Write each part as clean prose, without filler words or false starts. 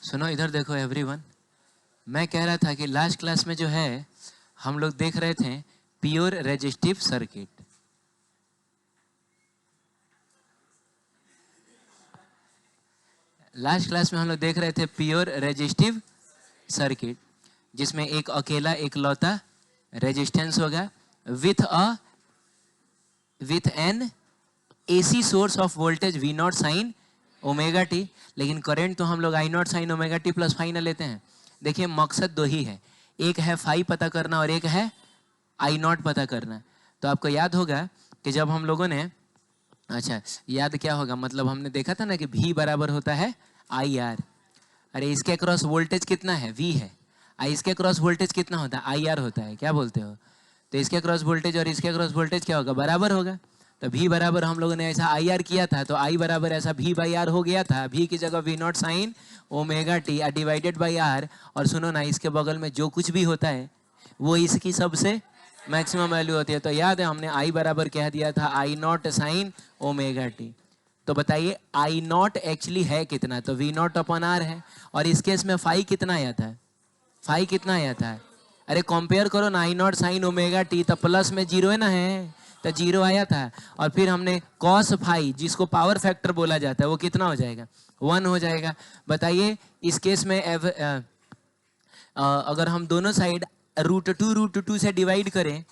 सुनो इधर देखो एवरीवन, मैं कह रहा था कि लास्ट क्लास में जो है हम लोग देख रहे थे pure resistive circuit. Last class में हम लोग देख रहे थे प्योर रेजिस्टिव सर्किट, जिसमें एक अकेला एक लौता रेजिस्टेंस होगा with an AC source of voltage V nought sine omega T. लेकिन करंट तो हम लोग I nought sine omega t plus phi ना लेते हैं। देखिए मकसद दो ही है, एक है फाई पता करना और एक है आई नॉट पता करना। तो आपको याद होगा कि जब हम लोगों ने, अच्छा याद क्या होगा, मतलब हमने देखा था ना कि V बराबर होता है आई आर। अरे इसके क्रॉस वोल्टेज कितना है, V है। इसके क्रॉस वोल्टेज कितना होता है, आई आर होता है। क्या बोलते हो? तो इसके क्रॉस वोल्टेज और इसके क्रॉस वोल्टेज क्या होगा, बराबर होगा। तो V बराबर हम लोगों ने ऐसा आई आर किया था, तो I बराबर ऐसा V बाई आर हो गया था। V की जगह V nought sine omega t divided by R. और सुनो ना, इसके बगल में जो कुछ भी होता है वो इसकी सबसे मैक्सिमम वैल्यू होती है। तो याद है हमने I बराबर कह दिया था आई नॉट साइन ओमेगा टी। तो बताइए आई नॉट एक्चुअली है कितना, तो वी नॉट अपॉन आर है। और इस केस में फाई कितना आया था, फाई कितना आया था? अरे कंपेयर करो ना, आई नॉट साइन ओमेगा टी, तो प्लस में जीरो है ना, है तो जीरो आया था। और फिर हमने कॉस फाई, जिसको पावर फैक्टर बोला जाता है, वो कितना हो जाएगा, 1 हो जाएगा। बताइए इस केस में अगर हम दोनों साइड √2 से डिवाइड करें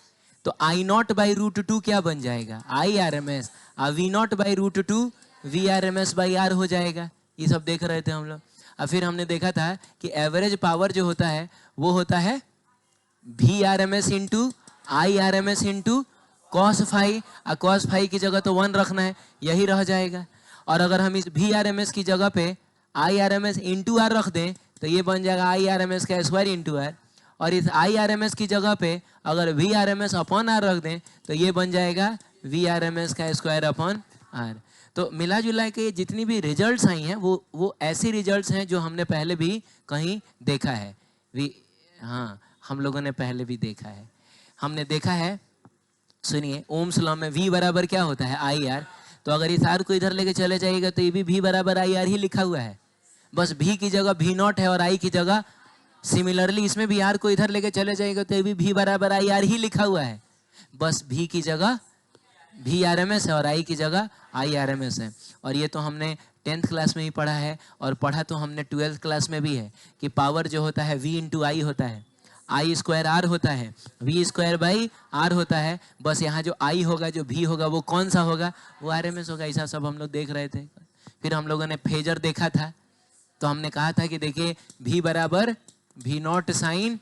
तो आई नॉट बाई √2 क्या बन जाएगा, I R M S. V nought by √2 V R M S by R हो जाएगा। ये सब देख रहे थे हम लोग। और फिर हमने देखा था कि एवरेज पावर जो होता है वो होता है V R M S into I R M S into cos phi. Cos phi की जगह तो 1 रखना है, यही रह जाएगा। और अगर हम इस वी आर एम एस की जगह पे I R M S into R रख दें तो ये बन जाएगा आई आर एम एस का स्क्वायर इंटू आर। और इस आई आर एम एस की जगह पे अगर V R M S upon R रख दें तो ये बन जाएगा वी आर एम एस का स्क्वायर अपॉन आर। तो मिला जुला के जितनी भी रिजल्ट्स आई हैं वो ऐसी रिजल्ट्स हैं जो हमने पहले भी कहीं देखा है। हाँ, हम लोगों ने पहले भी देखा है। हमने देखा है, सुनिए, ओम्स लॉ में V बराबर क्या होता है, आई आर। तो अगर इस आर को इधर लेके चले जाइएगा तो ये भी V बराबर आई आर ही लिखा हुआ है। बस V की जगह V नॉट है और I की जगह, सिमिलरली इसमें भी R को इधर लेके चले जाएगा तो ये भी V बराबर आई आर ही लिखा हुआ है। बस V की जगह V आर एम एस है और I की जगह आई आर एम एस है। और ये तो हमने 10th क्लास में ही पढ़ा है, और पढ़ा तो हमने 12th क्लास में भी है कि पावर जो होता है V इंटू आई होता है, आई स्क्वायर आर होता है, V स्क्वायर बाई आर होता है। बस यहाँ जो I होगा, जो V होगा, वो कौन सा होगा, वो आर एम एस होगा। ऐसा सब हम लोग देख रहे थे। फिर हम लोगों ने फेजर देखा था, तो हमने कहा था कि देखिए V बराबर V nought sine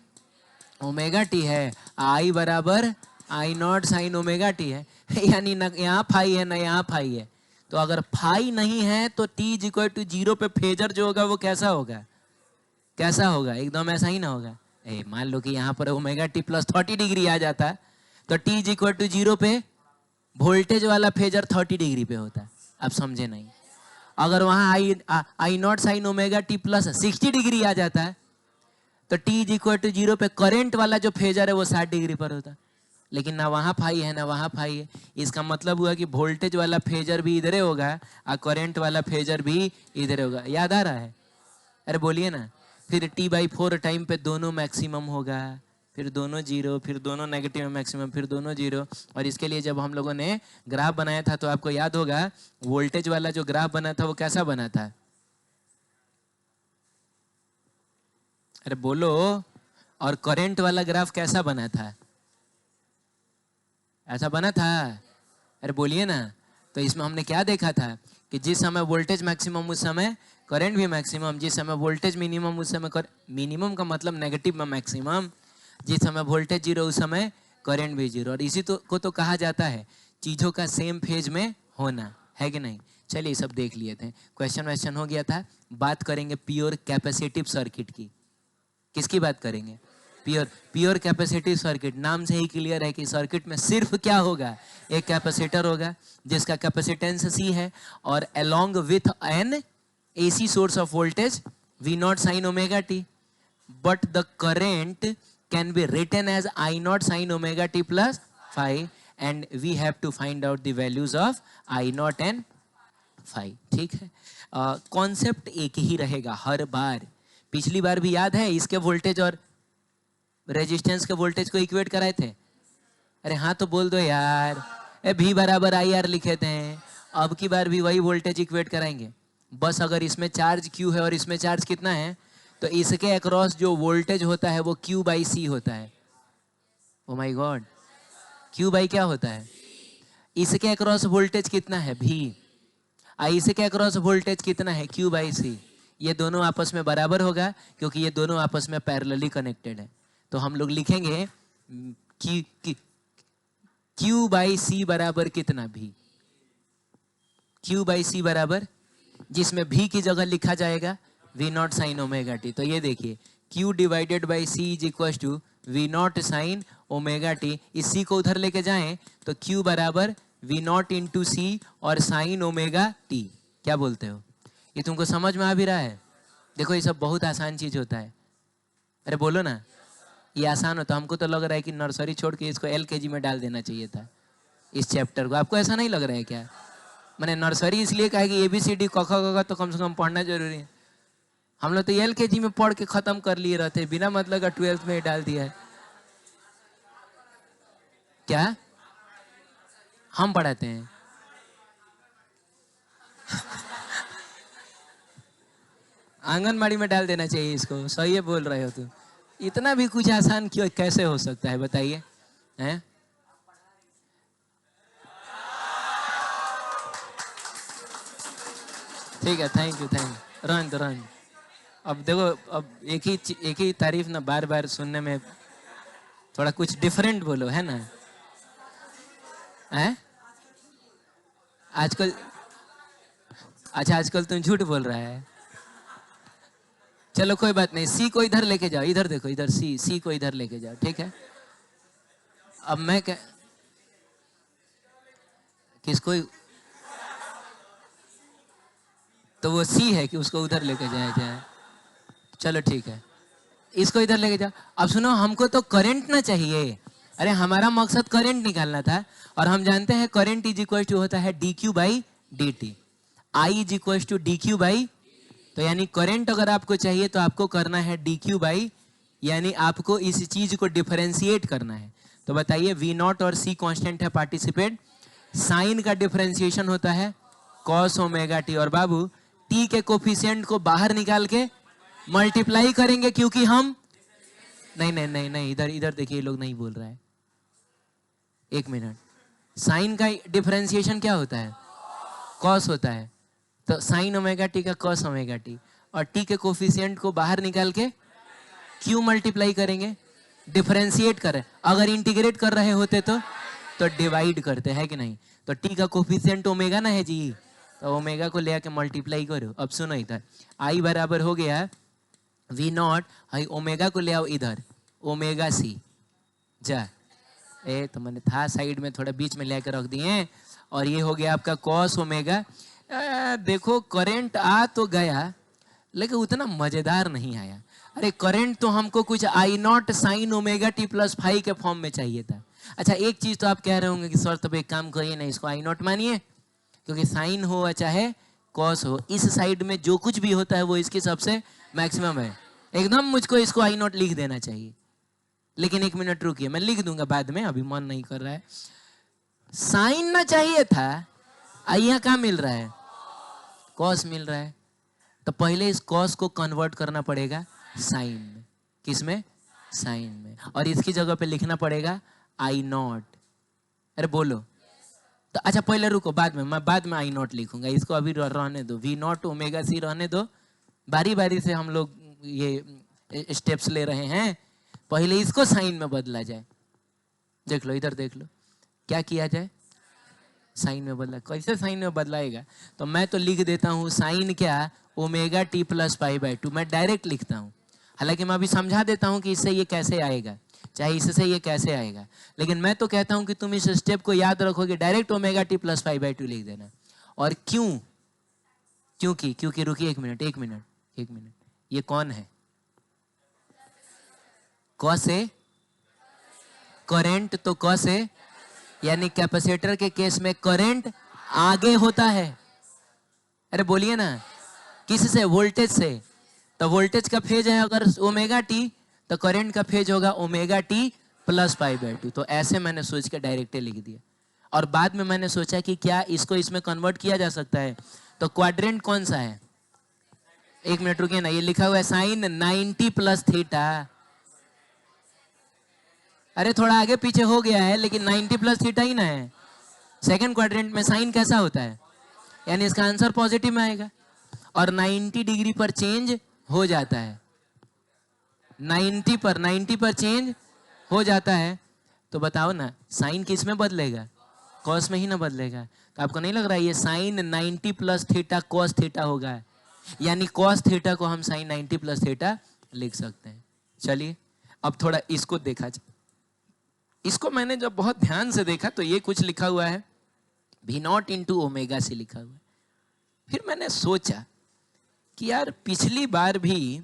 omega t है, I बराबर I nought sine omega t है। यानी ना यहाँ फाई है ना यहाँ फाई है। तो अगर फाई नहीं है तो T इज इक्वल टू 0 पे फेजर जो होगा वो कैसा होगा, कैसा होगा, एकदम ऐसा ही ना होगा। मान लो कि यहाँ पर ओमेगा टी प्लस 30 डिग्री आ जाता है तो T इज इक्वल टू 0 पे वोल्टेज वाला फेजर 30 डिग्री पे होता है। आप समझे नहीं? अगर वहाँ I nought sine omega t plus 60 degree आ जाता है तो T इज इक्वल टू 0 पे करंट वाला जो फेजर है वो 60 डिग्री पर होता है। लेकिन ना वहाँ फाई है ना वहाँ फाई है। इसका मतलब हुआ कि वोल्टेज वाला फेजर भी इधरे होगा और करंट वाला फेजर भी इधरे होगा। याद आ रहा है? अरे बोलिए ना। फिर T/4 टाइम पे दोनों मैक्सिमम होगा, फिर दोनों जीरो, फिर दोनों नेगेटिव मैक्सिमम, फिर दोनों जीरो। और इसके लिए जब हम लोगों ने ग्राफ बनाया था तो आपको याद होगा वोल्टेज वाला जो ग्राफ बना था वो कैसा बना था? अरे बोलो। और करंट वाला ग्राफ कैसा बना था? ऐसा बना था? अरे बोलिए ना। तो इसमें हमने क्या देखा था कि जिस समय वोल्टेज मैक्सिमम उस समय करंट भी मैक्सिमम, जिस समय वोल्टेज मिनिमम उस समय मिनिमम का मतलब नेगेटिव में मैक्सिमम, जिस समय वोल्टेज जीरो उस समय करंट भी जीरो। और इसी को तो कहा जाता है चीज़ों का सेम फेज में होना, है कि नहीं? चलिए सब देख लिए थे, क्वेश्चन वैश्चन हो गया था। बात करेंगे प्योर कैपेसिटिव सर्किट की। किसकी बात करेंगे? Pure capacitive circuit. नाम से ही क्लियर है कि सर्किट में सिर्फ क्या होगा, एक कैपेसिटर होगा जिसका कैपेसिटेंस C है, और along with an AC source of voltage V naught sin omega t, but the current can be written as I naught sin omega t plus phi, and we have to find out the values of I naught and phi. ठीक है, concept एक ही रहेगा हर बार पिछली बार भी याद है, इसके voltage और रेजिस्टेंस के वोल्टेज को इक्वेट कराए थे। अरे हाँ तो बोल दो यार, V बराबर IR लिखे थे। अब की बार भी वही वोल्टेज इक्वेट कराएंगे। बस अगर इसमें चार्ज Q है और इसमें चार्ज कितना है, तो इसके अक्रॉस जो वोल्टेज होता है वो Q/C होता है। ओ माय गॉड, Q/ क्या होता है? इसके अक्रॉस वोल्टेज कितना है? V। इसके अक्रॉस वोल्टेज कितना है? Q/C। ये दोनों आपस में बराबर होगा क्योंकि ये दोनों आपस में पैरेलली कनेक्टेड है। तो हम लोग लिखेंगे Q/C बराबर कितना? V। Q/C बराबर, जिसमें V की जगह लिखा जाएगा V0 sin ओमेगा t। तो ये देखिए Q divided by C is equal to V0 sin omega t। इस C को उधर लेके जाएं तो Q बराबर V0 इंटू C और sin ओमेगा t। क्या बोलते हो? ये तुमको समझ में आ भी रहा है? देखो ये सब बहुत आसान चीज होता है। अरे बोलो ना, ये आसान होता। हमको तो लग रहा है कि नर्सरी छोड़ के इसको LKG में डाल देना चाहिए था, इस चैप्टर को। आपको ऐसा नहीं लग रहा है क्या? मैंने नर्सरी इसलिए कहा कि ABCD क ख तो कम से कम पढ़ना जरूरी है। हम लोग तो LKG में पढ़ के खत्म कर लिए रहते, बिना मतलब का 12th में ही डाल दिया है। क्या हम पढ़ाते हैं? आंगनबाड़ी में डाल देना चाहिए इसको। सही है बोल रहे हो तुम। इतना भी कुछ आसान क्यों कैसे हो सकता है बताइए? हैं? ठीक है, थैंक यू रहने दो। अब देखो, अब एक ही तारीफ ना बार बार सुनने में, थोड़ा कुछ डिफरेंट बोलो, है ना? हैं? आजकल, अच्छा आजकल तुम झूठ बोल रहा है। चलो कोई बात नहीं, C को इधर लेके जाओ। इधर देखो, इधर C को इधर लेके जाओ, ठीक है? अब मैं क्या, किसको? तो वो C है कि उसको उधर लेके जाए? चलो ठीक है, इसको इधर लेके जाओ। अब सुनो, हमको तो करंट ना चाहिए। अरे हमारा मकसद करंट निकालना था, और हम जानते हैं करंट इज इक्वल टू होता है dQ/dt। I is equal to dQ/, तो यानी करंट अगर आपको चाहिए तो आपको करना है dQ/, यानी आपको इस चीज को डिफरेंशिएट करना है। तो बताइए, V0 और C कांस्टेंट है, पार्टिसिपेट। साइन का डिफरेंशिएशन होता है cos ओमेगा t। और बाबू t के कोफिशिएंट को बाहर निकाल के मल्टीप्लाई करेंगे, क्योंकि हम नहीं, इधर देखिए, लोग नहीं बोल रहा है। एक मिनट, साइन का डिफरेंशिएशन क्या होता है? कॉस होता है। तो साइन ओमेगा टी का कॉस ओमेगा टी, और टी के कोफिशिएंट को बाहर निकाल के क्यों मल्टीप्लाई करेंगे? डिफरेंशिएट कर रहे। अगर इंटीग्रेट कर रहे होते तो डिवाइड करते हैं कि नहीं? तो टी का कोफिशिएंट ओमेगा ना है जी, तो ओमेगा को ले आके मल्टीप्लाई करो। अब सुनो इधर, आई बराबर हो गया V0, हाई ओमेगा को ले आओ इधर, ओमेगा C जा। तो मैंने था साइड में, थोड़ा बीच में लेकर रख दिए, और ये हो गया आपका cos ओमेगा। देखो करंट आ तो गया, लेकिन उतना मजेदार नहीं आया। अरे करंट तो हमको कुछ I0 sin omega t plus phi के फॉर्म में चाहिए था। अच्छा एक चीज तो आप कह रहे होंगे कि सर तब एक काम करिए ना, इसको I0 मानिए, क्योंकि साइन हो चाहे कॉस हो, इस साइड में जो कुछ भी होता है वो इसकी सबसे मैक्सिमम है। एकदम मुझको इसको I0 लिख देना चाहिए। लेकिन एक मिनट रुकिए, मैं लिख दूंगा बाद में, अभी मन नहीं कर रहा है। साइन ना चाहिए था, यहाँ क्या मिल रहा है? कॉस मिल रहा है। तो पहले इस कॉस को कन्वर्ट करना पड़ेगा साइन में। किस में? साइन में। और इसकी जगह पे लिखना पड़ेगा I0। अरे बोलो। तो अच्छा पहले रुको, मैं बाद में I0 लिखूंगा, इसको अभी रहने दो। V0 ओमेगा C रहने दो, बारी बारी से हम लोग ये स्टेप्स ले रहे हैं। पहले इसको साइन में बदला जाए। देख लो इधर, देख लो क्या किया जाए, साइन में बदला। कैसे साइन में बदलाएगा? तो मैं तो लिख देता हूँ साइन क्या, ओमेगा टी प्लस π/2। मैं डायरेक्ट लिखता हूँ, हालांकि मैं अभी समझा देता हूँ कि इससे ये कैसे आएगा, चाहे इससे ये कैसे आएगा। लेकिन मैं तो कहता हूँ कि तुम इस स्टेप को याद रखोगे, डायरेक्ट ओमेगा टी प्लस π/2 लिख देना। और क्यों? क्योंकि रुकिए एक मिनट, ये कौन है? कॉस है, करंट, तो कॉस है, यानी कैपेसिटर के केस में करंट आगे होता है। अरे बोलिए ना, किससे? वोल्टेज से। तो वोल्टेज का फेज है अगर ओमेगा टी, तो करंट का फेज होगा omega t plus pi by 2। तो ऐसे मैंने सोच के डायरेक्टली लिख दिया। और बाद में मैंने सोचा कि क्या इसको इसमें कन्वर्ट किया जा सकता है। तो क्वाड्रेंट कौन सा है, एक मिनट रुकिए ना, ये लिखा हुआ है साइन 90 प्लस थीटा। अरे थोड़ा आगे पीछे हो गया है, लेकिन 90 प्लस थीटा ही ना है। सेकंड क्वाड्रेंट में साइन कैसा होता है, यानी इसका आंसर पॉजिटिव में आएगा और 90 डिग्री पर चेंज हो जाता है। 90 पर चेंज हो जाता है। तो बताओ ना साइन किस में बदलेगा, कॉस में ही ना बदलेगा। तो आपको नहीं लग रहा है ये sine 90 plus theta cos theta होगा, यानी कॉस थीटा को हम साइन 90 प्लस थीटा लिख सकते हैं। चलिए अब थोड़ा इसको देखा जाए। इसको मैंने जब बहुत ध्यान से देखा तो ये कुछ लिखा हुआ है V नॉट इंटू ओमेगा से लिखा हुआ है। फिर मैंने सोचा कि यार पिछली बार भी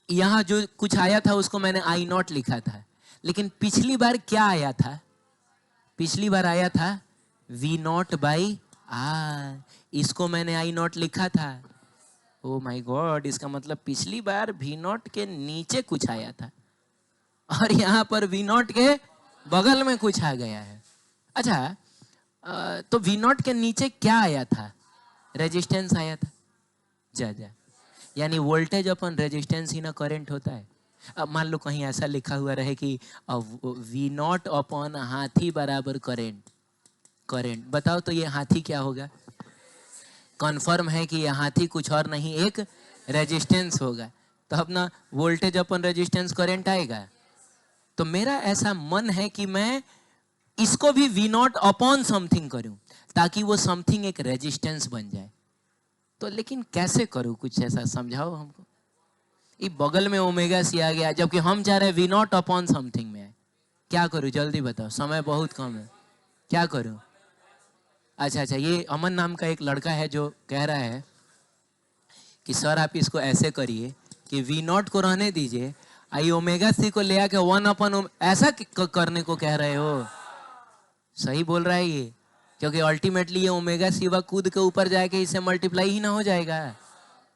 यहाँ जो कुछ आया था उसको मैंने I नॉट लिखा था, लेकिन पिछली बार क्या आया था, पिछली बार आया था V नॉट बाई आर, इसको मैंने I नॉट लिखा था। ओ माय गॉड, इसका मतलब पिछली बार V नॉट के नीचे कुछ आया था और यहाँ पर V नॉट के बगल में कुछ आ गया है। अच्छा, तो V नॉट के नीचे क्या आया था, रेजिस्टेंस आया था। जा यानी वोल्टेज अपन रेजिस्टेंस ही ना करंट होता है। अब मान लो कहीं ऐसा लिखा हुआ रहे कि V नॉट अपॉन हाथी बराबर करंट, बताओ तो ये हाथी क्या होगा। कन्फर्म है कि ये हाथी कुछ और नहीं एक रेजिस्टेंस होगा। तो अपना वोल्टेज अपन रेजिस्टेंस करंट आएगा। तो मेरा ऐसा मन है कि मैं इसको भी V नॉट अपॉन समथिंग करूं ताकि वो समथिंग एक रेजिस्टेंस बन जाए। तो लेकिन कैसे करूं, कुछ ऐसा समझाओ हमको। ये बगल में ओमेगा सी आ गया, जबकि हम चाह रहे हैं V नॉट अपॉन समथिंग में है। क्या करूं जल्दी बताओ, समय बहुत कम है, क्या करूं। अच्छा, ये अमन नाम का एक लड़का है जो कह रहा है कि सर आप इसको ऐसे करिए कि V नॉट को रहने दीजिए, आई ओमेगा सी को ले आके 1 अपन ऐसा करने को कह रहे हो। सही बोल रहा है ये, क्योंकि अल्टीमेटली ये ओमेगा सी व कूद के ऊपर जाके इससे मल्टीप्लाई ही ना हो जाएगा।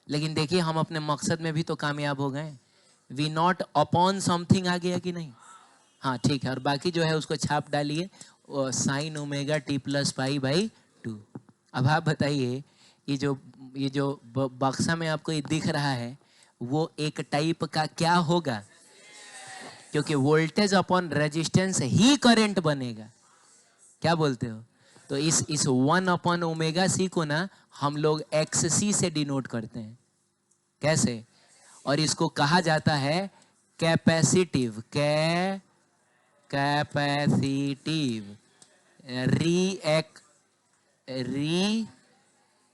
लेकिन देखिए हम अपने मकसद में भी तो कामयाब हो गए। V नॉट अपॉन समथिंग आ गया कि नहीं। हाँ ठीक है, और बाकी जो है उसको छाप डालिए sign omega t plus pi by 2। अब आप बताइए ये जो बक्सा में आपको ये दिख रहा है वो एक टाइप का क्या होगा, क्योंकि वोल्टेज अपॉन रेजिस्टेंस ही करंट बनेगा। क्या बोलते हो। तो इस 1 अपॉन ओमेगा सी को ना हम लोग XC से डिनोट करते हैं। कैसे, और इसको कहा जाता है कैपेसिटिव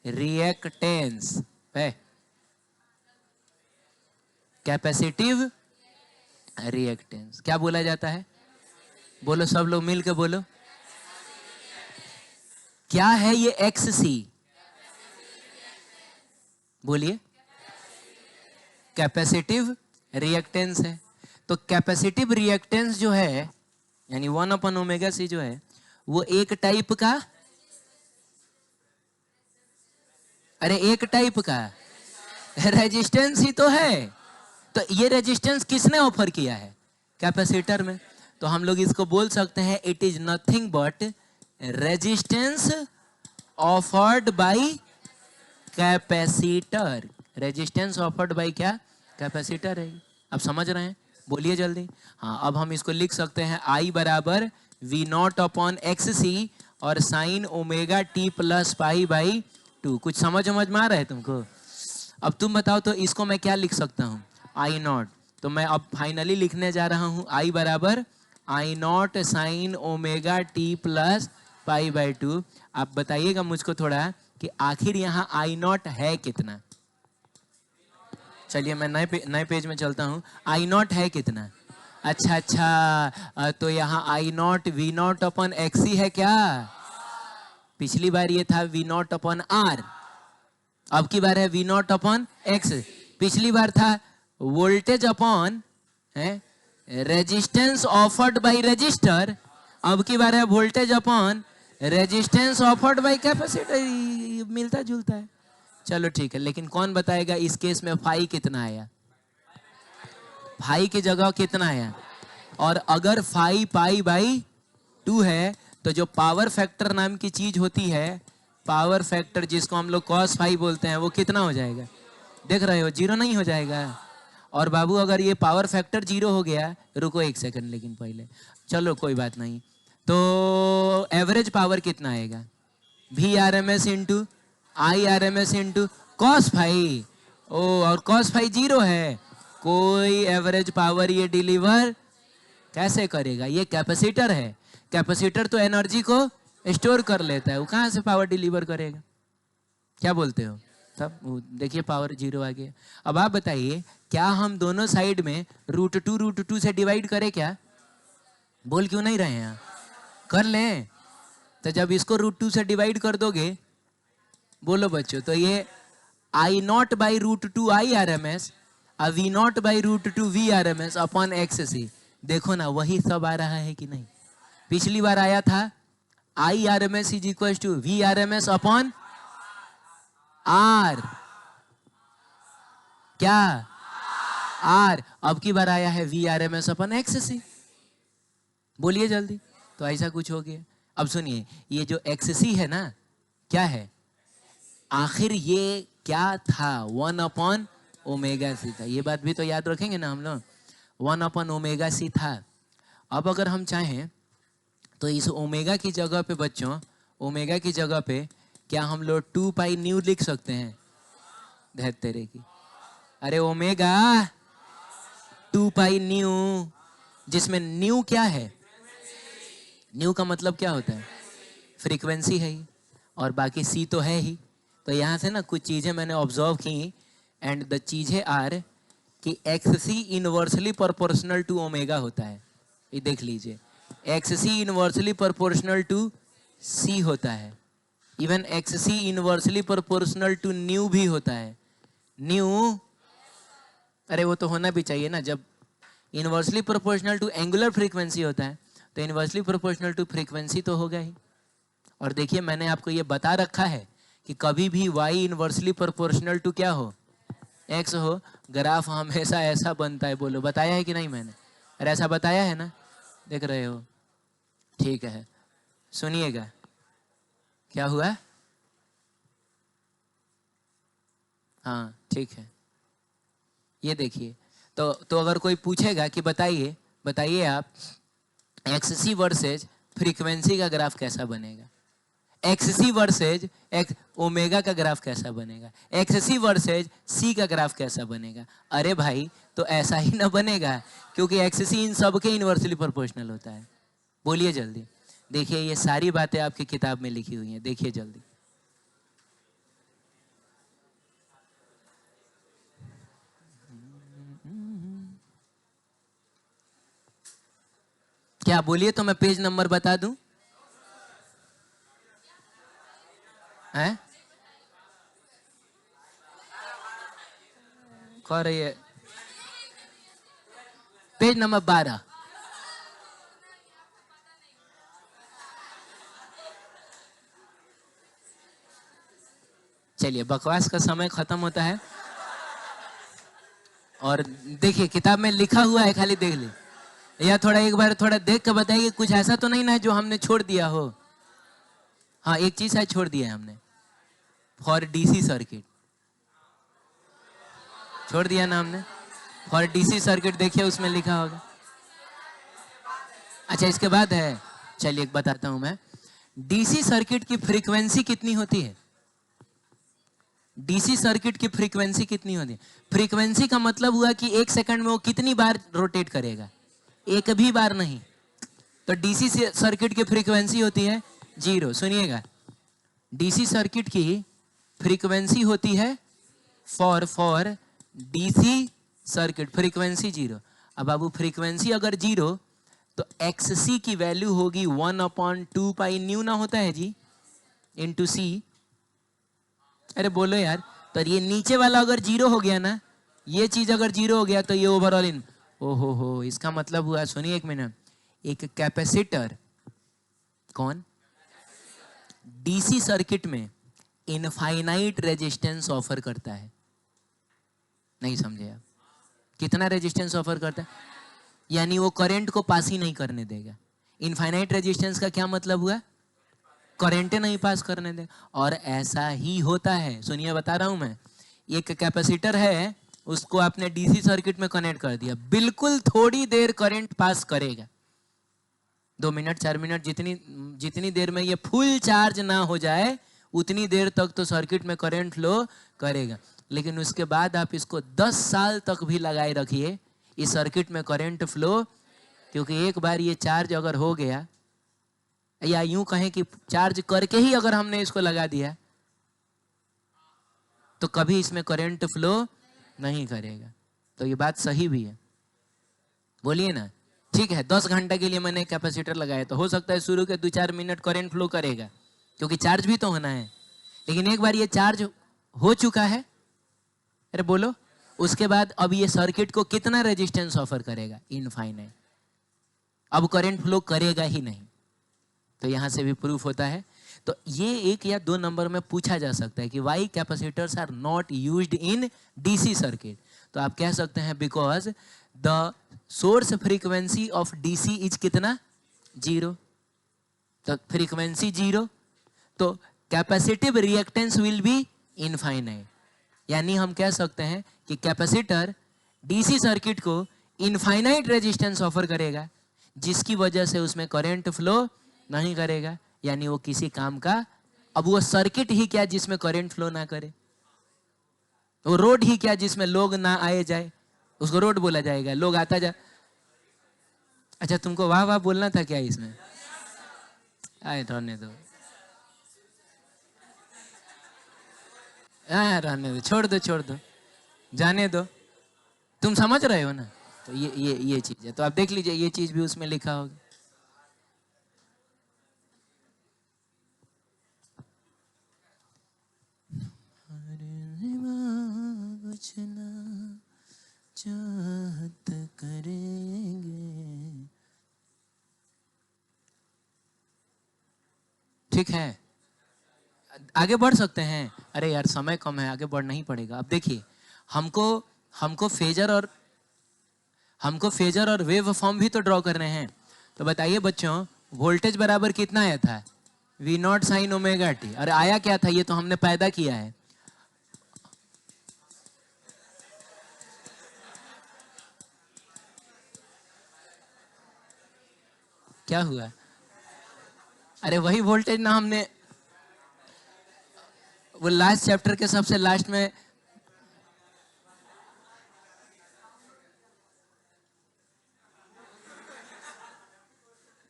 रिएक्टेंस है, कैपेसिटिव रिएक्टेंस। क्या बोला जाता है, बोलो सब लोग मिल के बोलो, क्या है ये XC, बोलिए। कैपेसिटिव रिएक्टेंस है। तो कैपेसिटिव रिएक्टेंस जो है यानी 1 अपन ओमेगा सी जो है वो एक टाइप का, अरे एक टाइप का रेजिस्टेंस ही तो है। तो ये रेजिस्टेंस किसने ऑफर किया है, कैपेसिटर में। तो हम लोग इसको बोल सकते हैं it is nothing but resistance offered by capacitor. Resistance offered by क्या, कैपेसिटर है। अब समझ रहे हैं, बोलिए जल्दी। हाँ, अब हम इसको लिख सकते हैं I बराबर V नॉट अपॉन XC और sign omega t plus pi by 2। कुछ समझ में आ रहा है तुमको। अब तुम बताओ तो इसको मैं क्या लिख सकता हूँ, I नॉट। तो मैं अब फाइनली लिखने जा रहा हूँ I बराबर I not sine omega t plus pi by 2। आप बताइएगा मुझको थोड़ा कि आखिर यहाँ I नॉट है कितना। चलिए मैं नए पेज में चलता हूँ। I नॉट है कितना। अच्छा, तो यहाँ I not V not upon XC है क्या। पिछली बार ये था V नॉट अपन R, अब की बार है V नॉट अपन X। पिछली बार था voltage upon resistance offered by register, अब की बार है voltage upon resistance offered by capacitor. मिलता जुलता है। चलो ठीक है, लेकिन कौन बताएगा इस केस में फाई कितना आया? फाई की जगह कितना आया? और अगर फाई पाई बाई 2 है तो जो पावर फैक्टर नाम की चीज होती है, पावर फैक्टर जिसको हम लोग cos फाई बोलते हैं, वो कितना हो जाएगा? देख रहे हो, 0 नहीं हो जाएगा। और बाबू अगर ये पावर फैक्टर 0 हो गया, रुको 1 सेकंड, लेकिन पहले चलो कोई बात नहीं, तो एवरेज पावर कितना आएगा? V R M S into I R M S into cos phi. ओ, और कॉस फाई 0 है, कोई एवरेज पावर ये डिलीवर कैसे करेगा? ये कैपेसिटर है, कैपेसिटर तो एनर्जी को स्टोर कर लेता है, वो कहाँ से पावर डिलीवर करेगा? क्या बोलते हो? तब देखिए पावर 0 आ गया। अब आप बताइए, क्या हम दोनों साइड में √2 से डिवाइड करें क्या? बोल क्यों नहीं रहे हैं? कर लें। तो जब इसको √2 से डिवाइड कर दोगे, बोलो बच्चों, तो ये I0 by √2 I R M S, V0 by √2 V R M S upon XC। देखो ना, वही सब आ रहा है कि नहीं? पिछली बार आया था I R M S is equal to V R M S upon R, क्या? आर। अब की बार आया है V R M S upon XC। बोलिए जल्दी। तो ऐसा कुछ हो गया। अब सुनिए, ये जो XC है ना, क्या है? आखिर ये क्या था? 1/ω(c) था। ये बात भी तो याद रखेंगे ना हम लोग, 1/ω(c) था। अब अगर हम चाहें तो इस ओमेगा की जगह पे बच्चों, ओमेगा की जगह पे क्या हम लोग 2 पाई न्यू लिख सकते हैं? धैर्य तेरे की, अरे ओमेगा 2 पाई न्यू, जिसमें न्यू क्या है? न्यू का मतलब क्या होता है? फ्रीक्वेंसी है ही, और बाकी सी तो है ही। तो यहाँ से ना कुछ चीज़ें मैंने ऑब्जर्व की, एंड द चीज़ें आर कि XC inversely proportional to omega होता है। ये देख लीजिए, XC inversely proportional to C होता है। Even XC inversely proportional to nu भी होता है। न्यू, अरे वो तो होना भी चाहिए ना, जब inversely proportional to angular frequency होता है तो इनवर्सली प्रोपोर्शनल टू फ्रीक्वेंसी तो होगा ही। और देखिए, मैंने आपको ये बता रखा है कि कभी भी y इनवर्सली प्रोपोर्शनल टू क्या हो? x हो, ग्राफ हमेशा ऐसा बनता है। बोलो, बताया है कि नहीं मैंने? अरे ऐसा बताया है ना, देख रहे हो? ठीक है, सुनिएगा क्या हुआ। हाँ ठीक है, ये देखिए, तो अगर कोई पूछेगा कि बताइए बताइए आप XC वर्सेज फ्रीक्वेंसी का ग्राफ कैसा बनेगा, XC वर्सेज ओमेगा का ग्राफ कैसा बनेगा, XC वर्सेज C का ग्राफ कैसा बनेगा? अरे भाई, तो ऐसा ही ना बनेगा, क्योंकि XC इन सब के इनवर्सली प्रोपोर्शनल होता है। बोलिए जल्दी। देखिए, ये सारी बातें आपकी किताब में लिखी हुई हैं, देखिए जल्दी। क्या बोलिए, तो मैं पेज नंबर बता दूं? हैं? कह रही है पेज नंबर 12। चलिए, बकवास का समय खत्म होता है, और देखिए किताब में लिखा हुआ है, खाली देख ले, या थोड़ा एक बार थोड़ा देख के बताइए, कुछ ऐसा तो नहीं ना जो हमने छोड़ दिया हो? हाँ, एक चीज है, छोड़ दिया है हमने, फॉर DC सर्किट छोड़ दिया ना हमने, फॉर DC सर्किट। देखिए उसमें लिखा होगा। अच्छा, इसके बाद है, चलिए बताता हूं मैं। DC सर्किट की फ्रीक्वेंसी कितनी होती है? DC सर्किट की फ्रीक्वेंसी कितनी होती है? फ्रीक्वेंसी का मतलब हुआ कि 1 सेकंड में वो कितनी बार रोटेट करेगा? एक भी बार नहीं। तो DC सर्किट की फ्रीक्वेंसी होती है 0। सुनिएगा, DC सर्किट की फ्रीक्वेंसी होती है फॉर DC सर्किट फ्रीक्वेंसी 0। अब बाबू, फ्रीक्वेंसी अगर 0 तो XC की वैल्यू होगी 1/2 पाई न्यू ना होता है जी, इंटू C। अरे बोलो यार, तो ये नीचे वाला अगर 0 हो गया ना, ये चीज अगर 0 हो गया तो ये ओवरऑल इन, ओहो हो, इसका मतलब हुआ, सुनिए 1 मिनट, एक कैपेसिटर, कौन? DC सर्किट में इनफाइनाइट रेजिस्टेंस ऑफर करता है। नहीं समझे आप? कितना रेजिस्टेंस ऑफर करता है? यानी वो करंट को पास ही नहीं करने देगा। इनफाइनाइट रेजिस्टेंस का क्या मतलब हुआ? करंट नहीं पास करने देगा। और ऐसा ही होता है, सुनिए बता रहा हूं मैं। एक कैपेसिटर है, उसको आपने डीसी सर्किट में कनेक्ट कर दिया, बिल्कुल थोड़ी देर करंट पास करेगा, 2 मिनट 4 मिनट, जितनी देर में ये फुल चार्ज ना हो जाए उतनी देर तक तो सर्किट में करंट फ्लो करेगा। लेकिन उसके बाद आप इसको 10 साल तक भी लगाए रखिए, इस सर्किट में करंट फ्लो, क्योंकि एक बार ये चार्ज अगर हो गया, या यूं कहें कि चार्ज करके ही अगर हमने इसको लगा दिया, तो कभी इसमें करंट फ्लो नहीं करेगा। तो ये बात सही भी है, बोलिए ना। ठीक है, 10 घंटे के लिए मैंने कैपेसिटर लगाया, तो हो सकता है शुरू के 2-4 मिनट करंट फ्लो करेगा, क्योंकि चार्ज भी तो होना है। लेकिन एक बार ये चार्ज हो चुका है, अरे बोलो, उसके बाद अब ये सर्किट को कितना रेजिस्टेंस ऑफर करेगा? इनफाइनाइट। अब करंट फ्लो करेगा ही नहीं। तो यहां से भी प्रूफ होता है। तो ये 1 या 2 नंबर में पूछा जा सकता है कि why capacitors are not used in DC circuit. तो आप कह सकते हैं because the source frequency of DC is कितना? 0। तो फ्रीक्वेंसी 0, तो capacitive reactance will be infinite. यानी हम कह सकते हैं कि कैपेसिटर डीसी सर्किट को इनफाइनाइट रेजिस्टेंस ऑफर करेगा, जिसकी वजह से उसमें करंट फ्लो नहीं करेगा, यानी वो किसी काम का, अब वो सर्किट ही क्या जिसमें करंट फ्लो ना करे, वो रोड ही क्या जिसमें लोग ना आए जाए, उसको रोड बोला जाएगा, लोग आता जा। अच्छा, तुमको वाह वाह बोलना था क्या इसमें? आए रहने दो, रहने दो, छोड़ दो, जाने दो, तुम समझ रहे हो ना। तो ये चीज है, तो आप देख लीजिए, ये चीज भी उसमें लिखा होगा। चाहत करेंगे। ठीक है, आगे बढ़ सकते हैं। अरे यार समय कम है, आगे बढ़ना ही पड़ेगा। अब देखिए, हमको फेजर और वेव फॉर्म भी तो ड्रॉ करने हैं। तो बताइए बच्चों, वोल्टेज बराबर कितना आया था? V not sine omega T. अरे आया क्या था? ये तो हमने पैदा किया है। क्या हुआ? अरे वही वोल्टेज ना, हमने वो लास्ट चैप्टर के सबसे लास्ट में,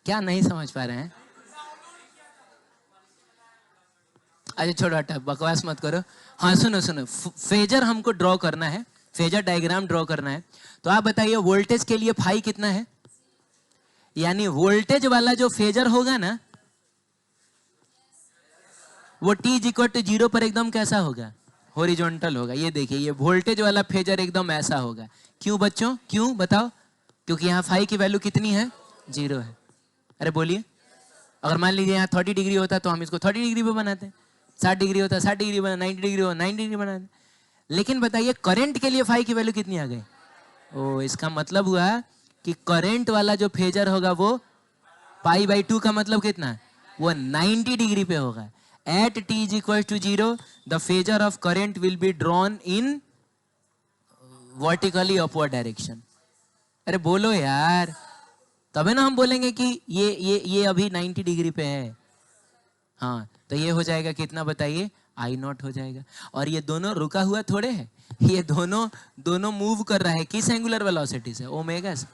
क्या नहीं समझ पा रहे हैं? अच्छा छोड़ो, हटा, बकवास मत करो। हाँ सुनो, फेजर हमको ड्रॉ करना है, फेजर डायग्राम ड्रॉ करना है। तो आप बताइए वोल्टेज के लिए फाई कितना है? यानी वोल्टेज वाला जो फेजर होगा ना, वो t इज इक्वल टू 0 पर एकदम कैसा होगा? हॉरिजॉन्टल होगा। ये देखिए, ये वोल्टेज वाला फेजर एकदम ऐसा होगा। क्यों बच्चों, क्यों बताओ? क्योंकि यहाँ फाई की वैल्यू कितनी है? 0 है। अरे बोलिए, अगर मान लीजिए यहाँ 30 डिग्री होता तो हम इसको 30 डिग्री पे बनाते, 60 डिग्री होता 60 डिग्री बना, 90 डिग्री हो 90 डिग्री बनाते। लेकिन बताइए करंट के लिए फाई की वैल्यू कितनी आ गई? ओ, इसका मतलब हुआ कि करंट वाला जो फेजर होगा वो π/2 का मतलब कितना है? वो 90 डिग्री पे होगा। At t is equal to 0, the phasor of current will be drawn in vertically upward direction. अरे बोलो यार, तबे ना हम बोलेंगे कि ये अभी 90 डिग्री पे है। हाँ, तो ये हो जाएगा कितना बताइए? I0 हो जाएगा। और ये दोनों रुका हुआ थोड़े है, ये दोनों मूव कर रहा है। किस एंगुलर वेलोसिटी से? ओमेगा से।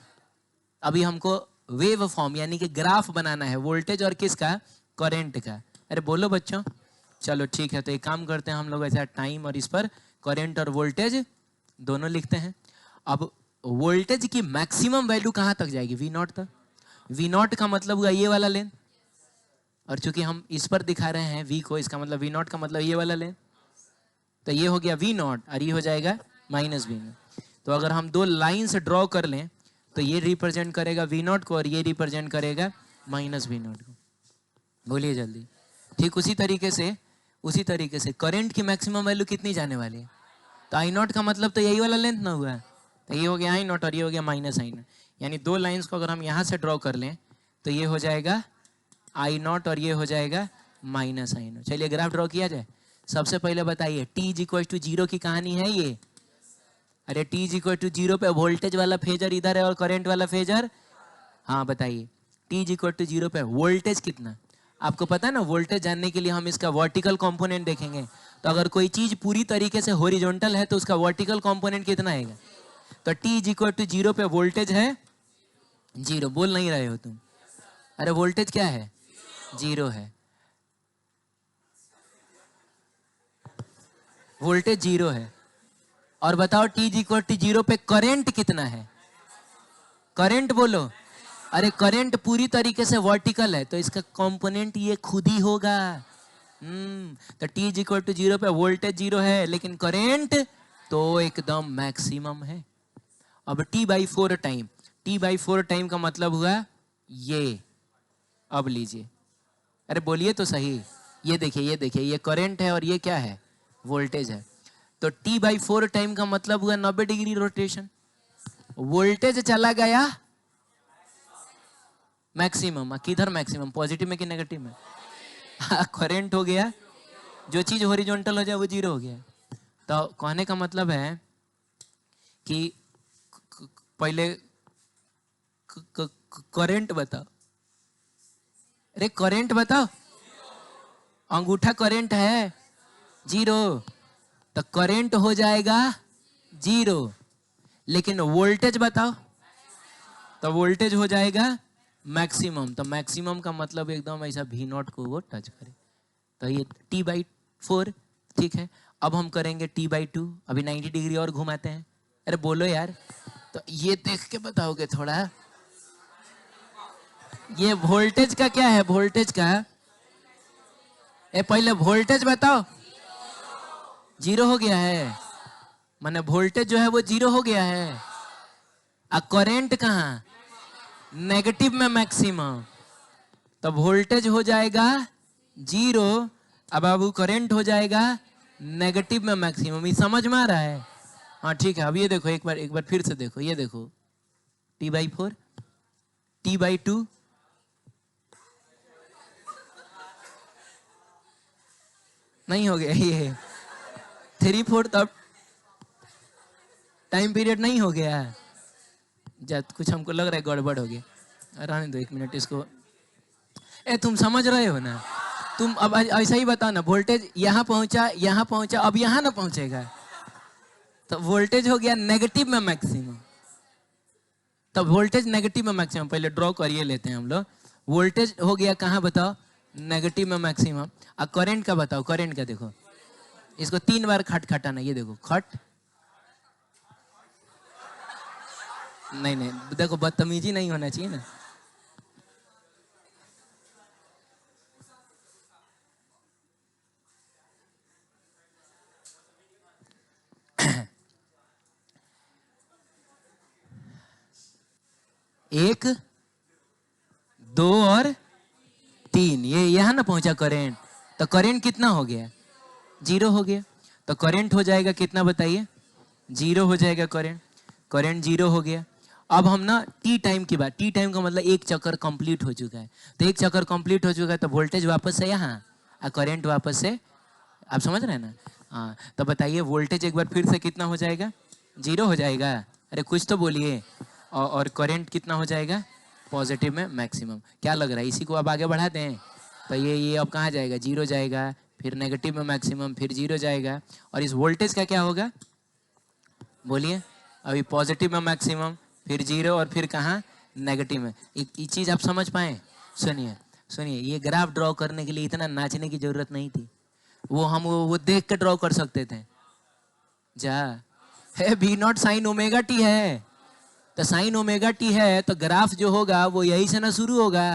अभी हमको वेव फॉर्म यानी कि ग्राफ बनाना है, वोल्टेज और किसका? करंट का। अरे बोलो बच्चों, चलो ठीक है। तो एक काम करते हैं हम लोग, ऐसा टाइम और इस पर करंट और वोल्टेज दोनों लिखते हैं। अब वोल्टेज की मैक्सिमम वैल्यू कहां तक जाएगी? V0 तक। V0 का मतलब हुआ ये वाला लेन, और चूंकि हम इस पर दिखा रहे हैं V को, इसका मतलब V0 का मतलब ये वाला लेन। तो ये हो गया V0 और ये हो जाएगा -V0। तो अगर हम 2 लाइन्स ड्रॉ कर लें तो ये रिप्रेजेंट करेगा V0 को और ये रिप्रेजेंट करेगा -V0 को। बोलिए जल्दी। ठीक उसी तरीके से उसी तरीके से करंट की मैक्सिमम वैल्यू कितनी जाने वाली है? तो आई नॉट का मतलब तो यही वाला लेंथ ना हुआ। तो ये हो गया आई नॉट और ये हो गया माइनस आई नॉट, यानी दो लाइंस को अगर हम यहाँ से ड्रॉ कर लें तो ये हो जाएगा आई नॉट और ये हो जाएगा माइनस आई नॉट। चलिए ग्राफ ड्रॉ किया जाए। सबसे पहले बताइए T is equal to zero की कहानी है ये। अरे T is equal to zero पे वोल्टेज वाला फेजर इधर है और करंट वाला फेजर, हाँ बताइए T is equal to zero पे वोल्टेज कितना? आपको पता है ना, वोल्टेज जानने के लिए हम इसका वर्टिकल कंपोनेंट देखेंगे। तो अगर कोई चीज पूरी तरीके से हॉरिजॉन्टल है तो उसका वर्टिकल कंपोनेंट कितना आएगा? तो T is equal to zero पे वोल्टेज है जीरो। बोल नहीं रहे हो तुम? अरे वोल्टेज क्या है? जीरो है। वोल्टेज जीरो है। और बताओ T is equal to zero पे करंट कितना है? करंट बोलो। अरे करंट पूरी तरीके से वर्टिकल है तो इसका कंपोनेंट ये खुद ही होगा। तो T is equal to zero पे वोल्टेज जीरो है लेकिन करंट तो एकदम मैक्सिमम है। अब T/4 टाइम, T/4 टाइम का मतलब हुआ ये। अब लीजिए, अरे बोलिए तो सही। ये देखिए ये देखिए, ये करंट है और ये क्या है? वोल्टेज है। तो T/4 टाइम का मतलब हुआ 90 डिग्री रोटेशन। वोल्टेज चला गया मैक्सिमम। किधर मैक्सिमम? पॉजिटिव में कि नेगेटिव में? करंट हो गया, जो चीज हॉरिजॉन्टल हो जाए वो जीरो हो गया। तो कहने का मतलब है कि पहले करंट बताओ। अरे करंट बताओ। अंगूठा करंट है जीरो, तो करंट हो जाएगा जीरो। लेकिन वोल्टेज बताओ, तो वोल्टेज हो जाएगा मैक्सिमम। तो मैक्सिमम का मतलब एकदम ऐसा भी नॉट को वो टच करे। तो ये T/4 ठीक है। अब हम करेंगे T/2। अभी 90 डिग्री और घुमाते हैं। अरे बोलो यार। तो ये देख के बताओगे थोड़ा, ये वोल्टेज का क्या है? वोल्टेज का पहले वोल्टेज बताओ। जीरो हो गया है, माने वोल्टेज जो है वो जीरो हो गया है। करंट कहाँ? नेगेटिव में मैक्सिमम। तो वोल्टेज हो जाएगा जीरो, अब बाबू करंट हो जाएगा नेगेटिव में मैक्सिमम। ये समझ में आ रहा है? हाँ ठीक है। अब ये देखो एक बार फिर से देखो। ये देखो T/4, T/2, नहीं हो गया ये 3/4। तब टाइम पीरियड नहीं हो गया। जब कुछ हमको लग रहा है गड़बड़ हो गया। रहने दो एक मिनट इसको। तुम समझ रहे हो ना? तुम अब ऐसा ही बताओ ना, वोल्टेज यहाँ पहुंचा, अब यहाँ ना पहुंचेगा। तो वोल्टेज हो गया नेगेटिव में मैक्सिमम। तब वोल्टेज नेगेटिव में मैक्सिमम, पहले ड्रॉ करिए लेते हैं हम लोग। वोल्टेज हो गया कहाँ बताओ? नेगेटिव में मैक्सिमम। अब करंट का बताओ। करंट का देखो, इसको 3 बार खटखटाना। ये देखो खट, नहीं नहीं देखो बदतमीजी नहीं होना चाहिए ना। एक, दो और तीन, ये यहाँ ना पहुंचा करंट। तो करंट कितना हो गया? जीरो हो गया। तो करंट हो जाएगा कितना बताइए? जीरो हो जाएगा करंट। करंट जीरो हो गया। अब हम ना टी टाइम की बात, टी टाइम का मतलब एक चक्कर कंप्लीट हो चुका है। तो एक चक्कर कंप्लीट हो चुका है तो वोल्टेज वापस से यहाँ और करंट वापस से, आप समझ रहे हैं ना? हाँ तो बताइए वोल्टेज एक बार फिर से कितना हो जाएगा? जीरो हो जाएगा। अरे कुछ तो बोलिए। और करंट कितना हो जाएगा? पॉजिटिव में मैक्सिमम। क्या लग रहा है, इसी को अब आगे बढ़ा दें? तो ये अब कहाँ जाएगा? जीरो जाएगा, फिर नेगेटिव में मैक्सिमम, फिर जीरो जाएगा। और इस वोल्टेज का क्या होगा बोलिए? अभी पॉजिटिव में मैक्सिमम, फिर जीरो और फिर कहाँ? नेगेटिव में। ये चीज़ आप समझ पाए? सुनिए सुनिए, ये ग्राफ ड्रॉ करने के लिए इतना नाचने की जरूरत नहीं थी। वो हम वो देख के ड्रॉ कर सकते थे। जा है भी नॉट साइन ओमेगा टी है, तो साइन ओमेगा टी है तो ग्राफ जो होगा वो यही से ना शुरू होगा।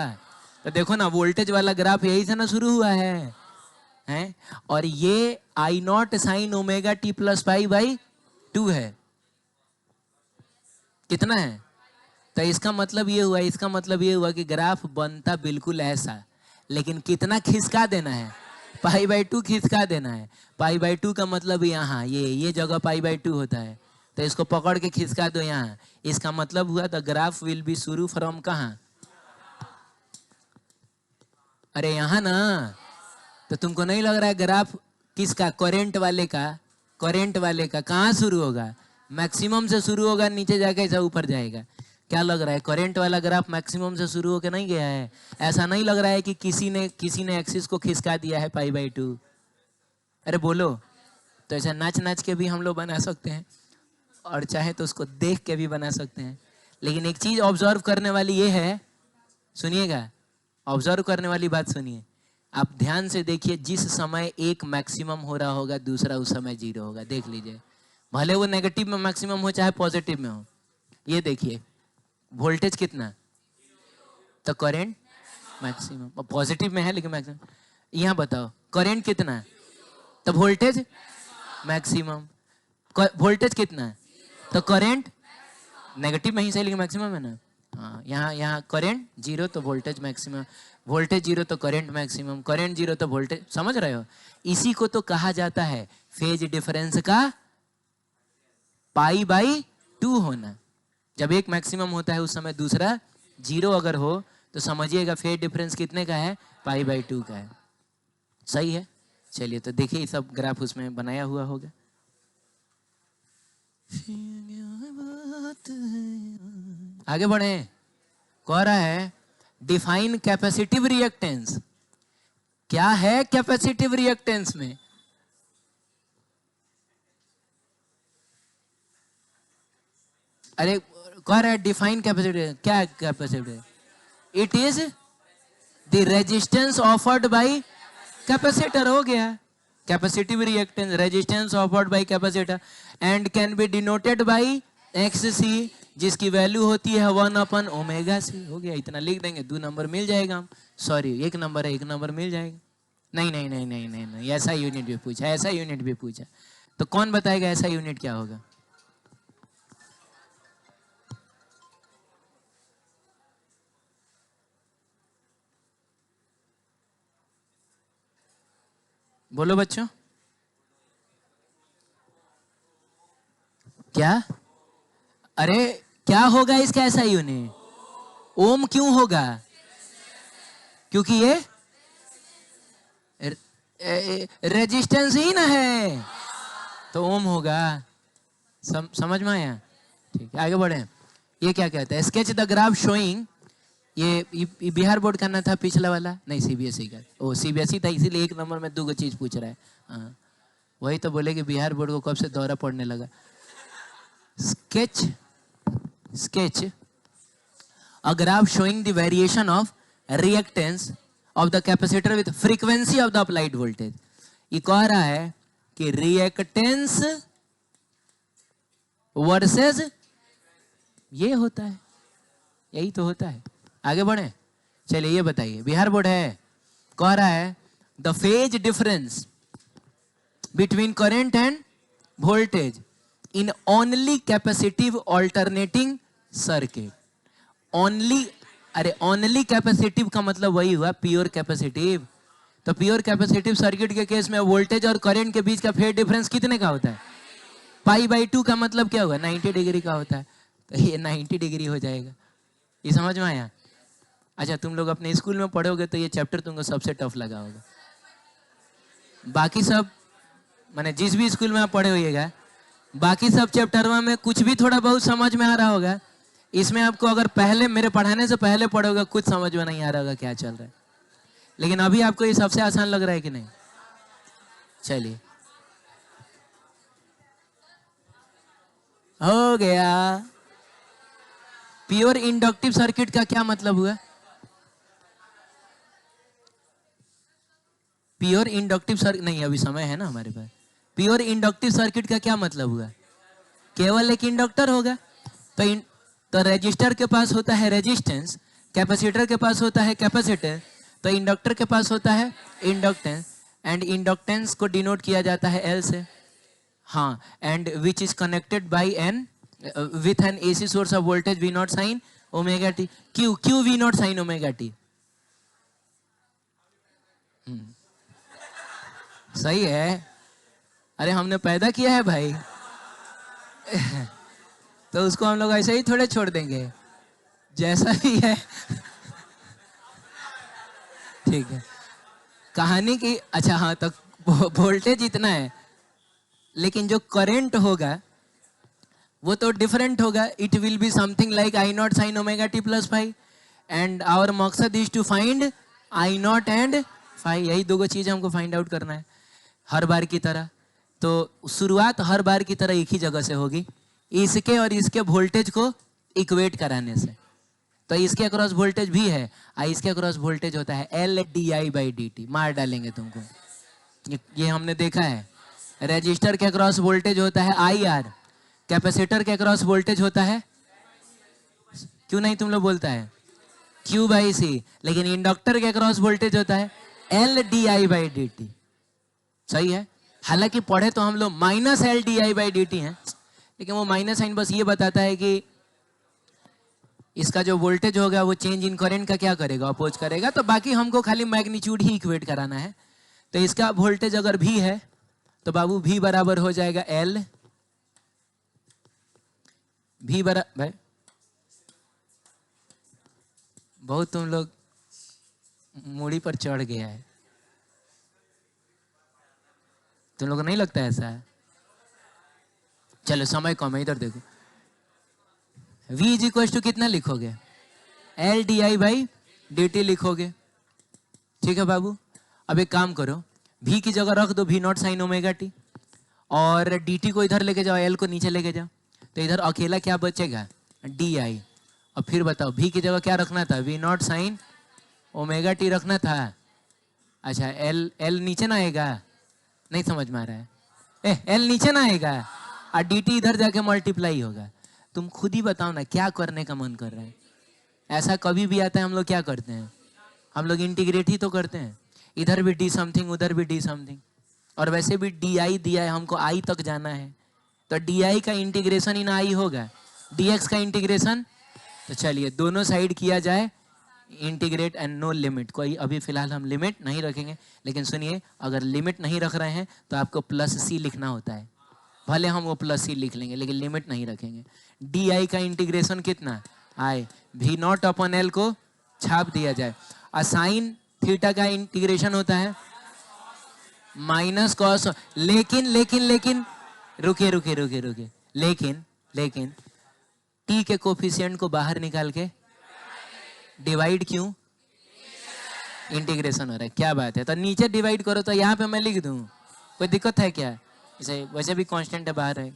तो देखो ना वोल्टेज वाला ग्राफ यही से ना शुरू हुआ है, हैं? और ये I nought sine omega t plus π/2 है। कितना है? तो इसका मतलब ये हुआ कि ग्राफ बनता बिल्कुल ऐसा, लेकिन कितना खिसका देना है? पाई बाई 2 खिसका देना है। पाई बाई 2 का मतलब यहाँ ये जगह पाई बाई 2 होता है, तो इसको पकड़ के खिसका दो यहाँ। इसका मतलब हुआ द ग्राफ विल बी शुरू फ्रॉम कहाँ? अरे यहाँ ना। तो तुमको नहीं लग रहा है ग्राफ किसका? करंट वाले का। करंट वाले का कहाँ शुरू होगा? मैक्सिमम से शुरू होगा, नीचे जाके ऐसा ऊपर जाएगा। क्या लग रहा है? करंट वाला ग्राफ मैक्सिमम से शुरू होकर नहीं गया है? ऐसा नहीं लग रहा है कि किसी ने एक्सिस को खिसका दिया है पाई बाई 2? अरे बोलो। तो ऐसा नाच नाच के भी हम लोग बना सकते हैं, और चाहे तो उसको देख के भी बना सकते हैं। लेकिन एक चीज ऑब्जर्व करने वाली ये है, सुनिएगा, ऑब्जर्व करने वाली बात सुनिए। आप ध्यान से देखिए, जिस समय एक मैक्सिमम हो रहा होगा दूसरा उस समय जीरो होगा। देख लीजिए, भले वो नेगेटिव में मैक्सिमम हो चाहे पॉजिटिव में हो। ये देखिए, वोल्टेज कितना? तो करंट मैक्सिमम। पॉजिटिव में है लेकिन मैक्सिमम। यहाँ बताओ करंट कितना? तो वोल्टेज मैक्सिमम। वोल्टेज कितना? तो करंट नेगेटिव में ही सही लेकिन मैक्सिमम है ना। हाँ, यहाँ करंट जीरो तो वोल्टेज मैक्सिमम, वोल्टेज जीरो तो करंट मैक्सिमम, करंट जीरो तो वोल्टेज। समझ रहे हो? इसी को तो कहा जाता है फेज डिफरेंस का पाई बाई 2 होना। जब एक मैक्सिमम होता है उस समय दूसरा जीरो अगर हो तो समझिएगा फेज डिफरेंस कितने का है? पाई बाई 2 का है। सही है। चलिए तो देखिए, ये सब ग्राफ उसमें बनाया हुआ होगा। आगे बढ़े। कह रहा है डिफाइन कैपेसिटिव रिएक्टेंस। क्या है कैपेसिटिव रिएक्टेंस में? अरे कह रहा है डिफाइन कैपेसिटिव। क्या है capacitive? It is the resistance offered by capacitor. हो गया capacitive reactance, resistance offered by capacitor, and can be denoted by XC, जिसकी वैल्यू होती है 1/ω/C। हो गया, इतना लिख देंगे, 2 नंबर मिल जाएगा। हम सॉरी 1 नंबर है, 1 नंबर मिल जाएगा। नहीं नहीं नहीं नहीं नहीं नहीं, ऐसा यूनिट भी पूछा, ऐसा यूनिट भी पूछा। तो कौन बताएगा ऐसा यूनिट क्या होगा? बोलो बच्चों। क्या? अरे क्या होगा इसका ऐसा यूनिट? ओम क्यों होगा? क्योंकि ये रेजिस्टेंस ही ना है, तो ओम होगा। समझ में आया? ठीक है, आगे बढ़े। ये क्या कहता है? Sketch the graph showing. ये बिहार बोर्ड का ना था पिछला वाला? नहीं, CBSE का। ओ CBSE था, इसीलिए 1 नंबर में 2 चीज पूछ रहा है। हाँ, वही तो बोले कि बिहार बोर्ड को कब से दौरा पड़ने लगा। sketch a graph showing the variation of reactance of the capacitor with frequency of the applied voltage। ये कह रहा है कि रिएक्टेंस वर्सेस ये होता है, यही तो होता है। आगे बढ़े। चलिए ये बताइए, बिहार बोर्ड है, कह रहा है the phase difference between current end voltage in only capacitive alternating circuit। only, अरे only capacitive का मतलब वही हुआ प्योर कैपेसिटिव। तो प्योर कैपेसिटिव सर्किट के केस में वोल्टेज और करंट के बीच का फेज डिफरेंस कितने का होता है? पाई बाई 2 का मतलब क्या होगा? 90 डिग्री का होता है। तो ये 90 डिग्री हो जाएगा। ये समझ में आया? अच्छा, तुम लोग अपने स्कूल में पढ़ोगे तो ये चैप्टर तुमको सबसे टफ लगा होगा। बाकी सब माने जिस भी स्कूल में आप पढ़े होइएगा, बाकी सब चैप्टर में कुछ भी थोड़ा बहुत समझ में आ रहा होगा। इसमें आपको अगर पहले मेरे पढ़ाने से पहले पढ़ोगे कुछ समझ में नहीं आ रहा होगा क्या चल रहा है। लेकिन अभी आपको ये सबसे आसान लग रहा है कि नहीं? चलिए, हो गया। प्योर इंडक्टिव सर्किट का क्या मतलब हुआ? प्योर इंडक्टिव सर्किट नहीं, अभी समय है ना हमारे पास। प्योर इंडक्टिव सर्किट का क्या मतलब हुआ? केवल एक इंडक्टर होगा। तो रेजिस्टर के पास होता है रेजिस्टेंस, कैपेसिटर के पास होता है कैपेसिटर, तो इंडक्टर के पास होता है इंडक्टेंस, एंड इंडक्टेंस को डिनोट किया जाता है L से। हाँ, and which is connected by an with an AC source of voltage V0 sine omega T. क्यों V0 साइन ओमेगा टी? सही है। अरे हमने पैदा किया है भाई। तो उसको हम लोग ऐसे ही थोड़े छोड़ देंगे, जैसा भी है। ठीक है, कहानी की अच्छा हाँ, तो वोल्टेज इतना है, लेकिन जो करंट होगा वो तो डिफरेंट होगा। It will be something like I nought sine omega t plus five, and our मकसद is to find I nought and five. यही दो चीज़ हमको फाइंड आउट करना है हर बार की तरह। तो शुरुआत हर बार की तरह एक ही जगह से होगी, इसके और इसके वोल्टेज को इक्वेट कराने से। तो इसके अक्रॉस वोल्टेज भी है, इसके अक्रॉस वोल्टेज होता है L D I by D T. मार डालेंगे तुमको, ये हमने देखा है। रजिस्टर के अक्रॉस वोल्टेज होता है आई आर, कैपेसिटर के अक्रॉस वोल्टेज होता है, क्यों नहीं तुम लोग बोलता है, क्यू बाई सी। लेकिन इंडक्टर के अक्रॉस वोल्टेज होता है L D I by D T. सही है। हालांकि पढ़े तो हम लोग minus L D I by D T है, लेकिन वो माइनस साइन बस ये बताता है कि इसका जो वोल्टेज होगा वो चेंज इन करंट का क्या करेगा, अपोज करेगा। तो बाकी हमको खाली मैग्नीट्यूड ही इक्वेट कराना है। तो इसका वोल्टेज अगर भी है तो बाबू भी बराबर हो जाएगा एल, भी बराबर भाई, बहुत तुम लोग मूड़ी पर चढ़ गया है, तुम लोग को नहीं लगता ऐसा है? चलो समय कम है, इधर देखो। v इज इक्वल टू कितना लिखोगे, L D I by D T लिखोगे। ठीक है बाबू, अब एक काम करो, v की जगह रख दो v not sine omega T, और dt को इधर लेके जाओ, l को नीचे लेके जाओ। तो इधर अकेला क्या बचेगा, डी आई। और फिर बताओ v की जगह क्या रखना था, v not sine omega T रखना था। अच्छा l नीचे ना आएगा, नहीं समझ में आ रहा है, l नीचे ना आएगा और dt इधर जाके मल्टीप्लाई होगा। तुम खुद ही बताओ ना क्या करने का मन कर रहा है। ऐसा कभी भी आता है हम लोग क्या करते हैं, हम लोग इंटीग्रेट ही तो करते हैं, इधर भी डी समथिंग उधर भी डी समथिंग। और वैसे भी डी आई दिया है, हमको आई तक जाना है, तो डी आई का इंटीग्रेशन इन आई होगा, डी एक्स का इंटीग्रेशन। तो चलिए दोनों साइड किया जाए इंटीग्रेट एंड नो लिमिट। कोई अभी फिलहाल हम लिमिट नहीं रखेंगे, लेकिन सुनिए अगर लिमिट नहीं रख रहे हैं तो आपको प्लस सी लिखना होता है। भले हम वो प्लस सी लिख लेंगे लेकिन लिमिट नहीं रखेंगे। डी आई का इंटीग्रेशन कितना, आई, भी नॉट अपॉन एल को छाप दिया जाए। और साइन थीटा का इंटीग्रेशन होता है माइनस कॉस। लेकिन लेकिन लेकिन रुके रुके रुके रुके, लेकिन लेकिन टी के कोफिशिएंट को बाहर निकाल के डिवाइड क्यों, इंटीग्रेशन हो रहा है, क्या बात है। तो नीचे डिवाइड करो, तो यहाँ पे मैं लिख दूं, कोई दिक्कत है क्या? इसे वैसे भी कांस्टेंट है बाहर है,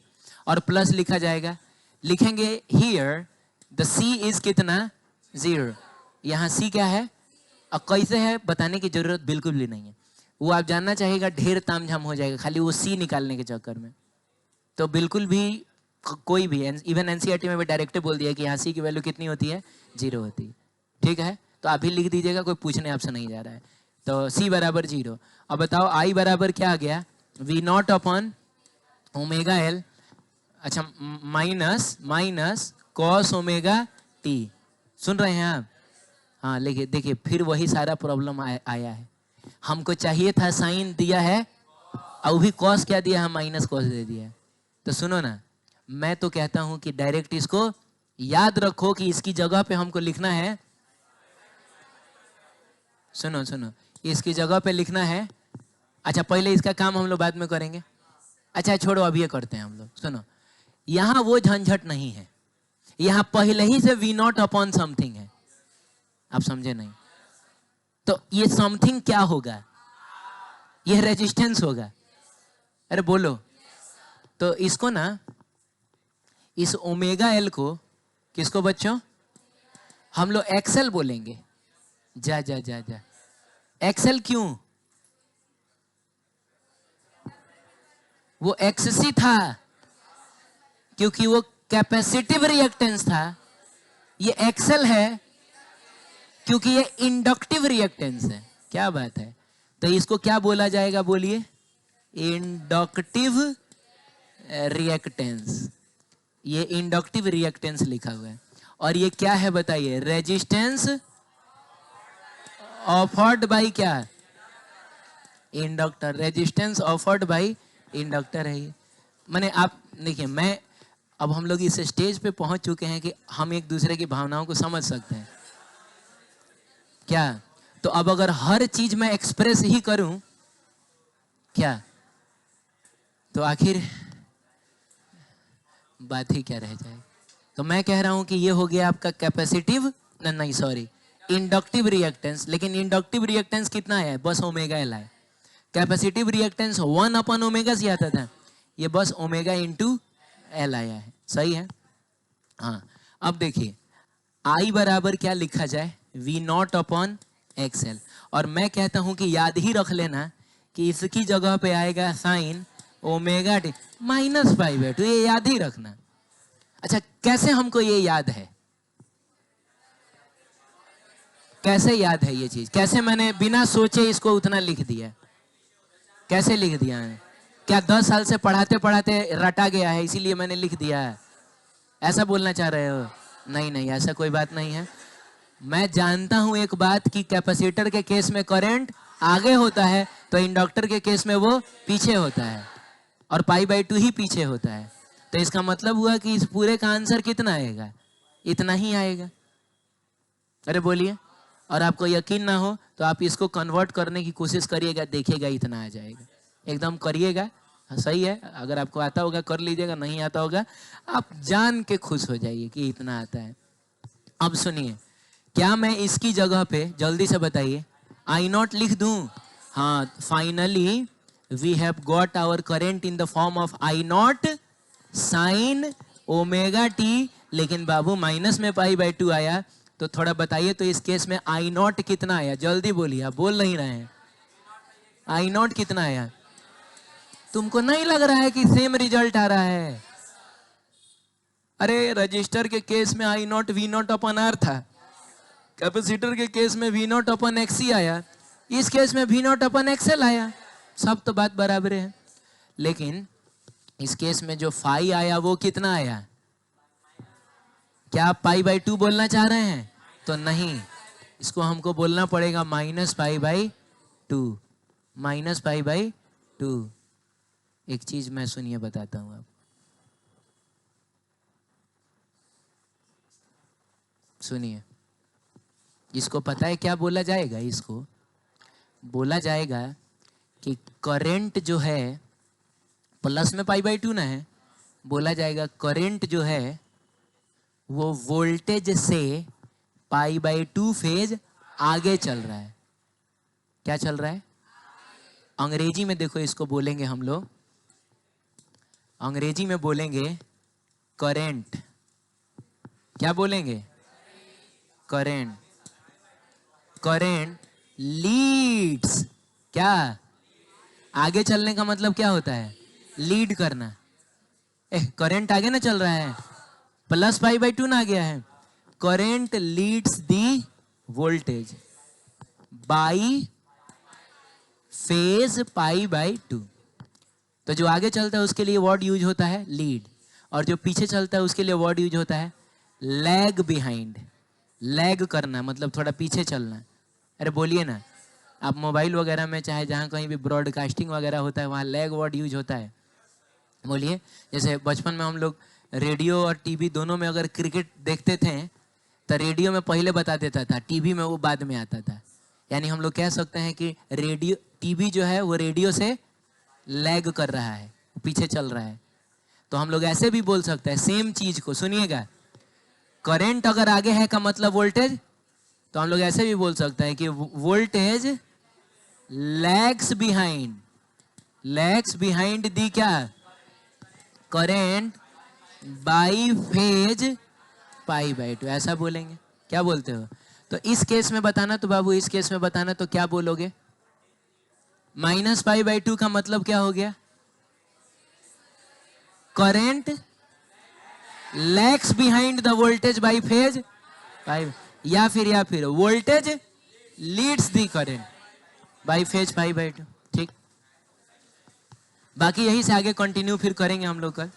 और प्लस लिखा जाएगा। लिखेंगे हियर द सी इज कितना, 0। यहाँ सी क्या है और कैसे है बताने की जरूरत बिल्कुल भी नहीं है, वो आप जानना चाहिएगा, ढेर तामझाम हो जाएगा खाली वो सी निकालने के चक्कर में। तो बिल्कुल भी कोई भी, इवन एनसीईआरटी में भी डायरेक्ट बोल दिया कि यहाँ सी की वैल्यू कितनी होती है, 0 होती है। ठीक है, तो आप भी लिख दीजिएगा, कोई पूछने आपसे नहीं जा रहा है। तो सी बराबर 0। अब बताओ आई बराबर क्या आ गया, V nought upon omega L, अच्छा minus minus cos omega t. सुन रहे हैं आप? हाँ देखिए देखिए, फिर वही सारा प्रॉब्लम आया है। हमको चाहिए था साइन दिया है और भी कॉस क्या दिया है, माइनस कॉस दे दिया है। तो सुनो ना, मैं तो कहता हूं कि डायरेक्ट इसको याद रखो कि इसकी जगह पे हमको लिखना है, सुनो सुनो, इसकी जगह पे लिखना है। अच्छा पहले इसका काम हम लोग बाद में करेंगे, अच्छा छोड़ो अभी ये करते हैं हम लोग। सुनो, यहाँ वो झंझट नहीं है, यहाँ पहले ही से वी नॉट अपॉन समथिंग है, आप समझे नहीं? तो ये समथिंग क्या होगा, ये रेजिस्टेंस होगा। अरे बोलो, तो इसको ना, इस ओमेगा एल को किसको बच्चों, हम लोग एक्सेल बोलेंगे। जा जा जा जा, एक्सेल क्यों, वो एक्ससी था क्योंकि वो कैपेसिटिव रिएक्टेंस था। ये एक्सेल है क्योंकि ये इंडक्टिव रिएक्टेंस है। क्या बात है, तो इसको क्या बोला जाएगा बोलिए, इंडक्टिव रिएक्टेंस। ये इंडक्टिव रिएक्टेंस लिखा हुआ है। और ये क्या है बताइए, रेजिस्टेंस ऑफर्ड बाय क्या, inductor, resistance offered by inductor है ये। मैंने आप देखिए, मैं अब हम लोग इस स्टेज पे पहुंच चुके हैं कि हम एक दूसरे की भावनाओं को समझ सकते हैं क्या। तो अब अगर हर चीज मैं एक्सप्रेस ही करूं क्या, तो आखिर बात ही क्या रह जाएगी। तो मैं कह रहा हूं कि ये हो गया आपका कैपेसिटिव, नहीं सॉरी, इंडक्टिव रिएक्टेंस। लेकिन इंडक्टिव रिएक्टेंस कितना है, बस ओमेगा एल है। कैपेसिटिव रिएक्टेंस 1/ओमेगा से आता था, ये बस ओमेगा इंटू एल आया है। सही है। हाँ, अब देखिए आई बराबर क्या लिखा जाए, V0/XL। और मैं कहता हूं कि याद ही रख लेना कि इसकी जगह पे आएगा साइन ओमेगा टी -π/2, ये याद ही रखना। अच्छा, कैसे हमको ये याद है, कैसे याद है ये चीज, कैसे मैंने बिना सोचे इसको उतना लिख दिया, कैसे लिख दिया है? क्या 10 साल से पढ़ाते पढ़ाते रटा गया है इसीलिए मैंने लिख दिया है, ऐसा बोलना चाह रहे हो? नहीं नहीं, ऐसा कोई बात नहीं है। मैं जानता हूं एक बात कि कैपेसिटर के केस में करंट आगे होता है, तो इंडक्टर के केस में वो पीछे होता है, और π/2 ही पीछे होता है। तो इसका मतलब हुआ कि इस पूरे का आंसर कितना आएगा, इतना ही आएगा। अरे बोलिए। और आपको यकीन ना हो तो आप इसको कन्वर्ट करने की कोशिश करिएगा, देखिएगा इतना आ जाएगा, एकदम करिएगा। सही है, अगर आपको आता होगा कर लीजिएगा, नहीं आता होगा आप जान के खुश हो जाइए कि इतना आता है। अब सुनिए, क्या मैं इसकी जगह पे जल्दी से बताइए I0 लिख दूं? हाँ, finally we have got our current in the form of I0 sine omega T. लेकिन बाबू माइनस में π/2 आया, तो थोड़ा बताइए तो इस केस में I0 कितना आया, जल्दी बोलिए, आप बोल नहीं रहे हैं। I0 कितना आया? तुमको नहीं लग रहा है कि सेम रिजल्ट आ रहा है? अरे रजिस्टर के केस में I0 V0/R था, कैपेसिटर के केस में V0/XC आया, इस केस में V0/XL आया, सब तो बात बराबर है। लेकिन इस केस में जो फाई आया वो कितना आया? क्या आप π/2 बोलना चाह रहे हैं? तो नहीं, इसको हमको बोलना पड़ेगा -π/2, -π/2। एक चीज मैं सुनिए बताता हूं आप, सुनिए। इसको पता है क्या बोला जाएगा? इसको बोला जाएगा कि करंट जो है प्लस में π/2 ना है, बोला जाएगा करंट जो है वो वोल्टेज से π/2 फेज आगे चल रहा है। क्या चल रहा है? अंग्रेजी में देखो, इसको बोलेंगे हम लोग, अंग्रेजी में बोलेंगे करंट। क्या बोलेंगे? करंट। करंट लीड्स, क्या आगे चलने का मतलब क्या होता है? लीड करना। करंट आगे ना चल रहा है, प्लस π/2 ना आ गया है। Current leads the voltage by phase π/2। तो जो आगे चलता है उसके लिए वर्ड यूज होता है लीड, और जो पीछे चलता है उसके लिए वर्ड यूज होता है लैग बिहाइंड। लैग करना मतलब थोड़ा पीछे चलना। अरे बोलिए ना, आप मोबाइल वगैरह में चाहे जहाँ कहीं भी ब्रॉडकास्टिंग वगैरह होता है वहाँ लैग वर्ड यूज होता है। बोलिए, जैसे बचपन में हम लोग रेडियो और टीवी दोनों में अगर क्रिकेट देखते थे तो रेडियो में पहले बता देता था, टीवी में वो बाद में आता था। यानी हम लोग कह सकते हैं कि रेडियो, टीवी जो है वो रेडियो से लैग कर रहा है, पीछे चल रहा है। तो हम लोग ऐसे भी बोल सकते हैं सेम चीज को। सुनिएगा, करंट अगर आगे है का मतलब वोल्टेज, तो हम लोग ऐसे भी बोल सकते हैं कि voltage lags behind, lags behind the क्या? करंट बाई फेज π/2, ऐसा बोलेंगे। क्या बोलते हो? तो इस केस में बताना तो बाबू, इस केस में बताना तो क्या बोलोगे? -π/2 का मतलब क्या हो गया? Current lags behind the voltage by phase π, या फिर voltage leads the current by phase π/2। ठीक, बाकी यही से आगे कंटिन्यू फिर करेंगे हम लोग कल।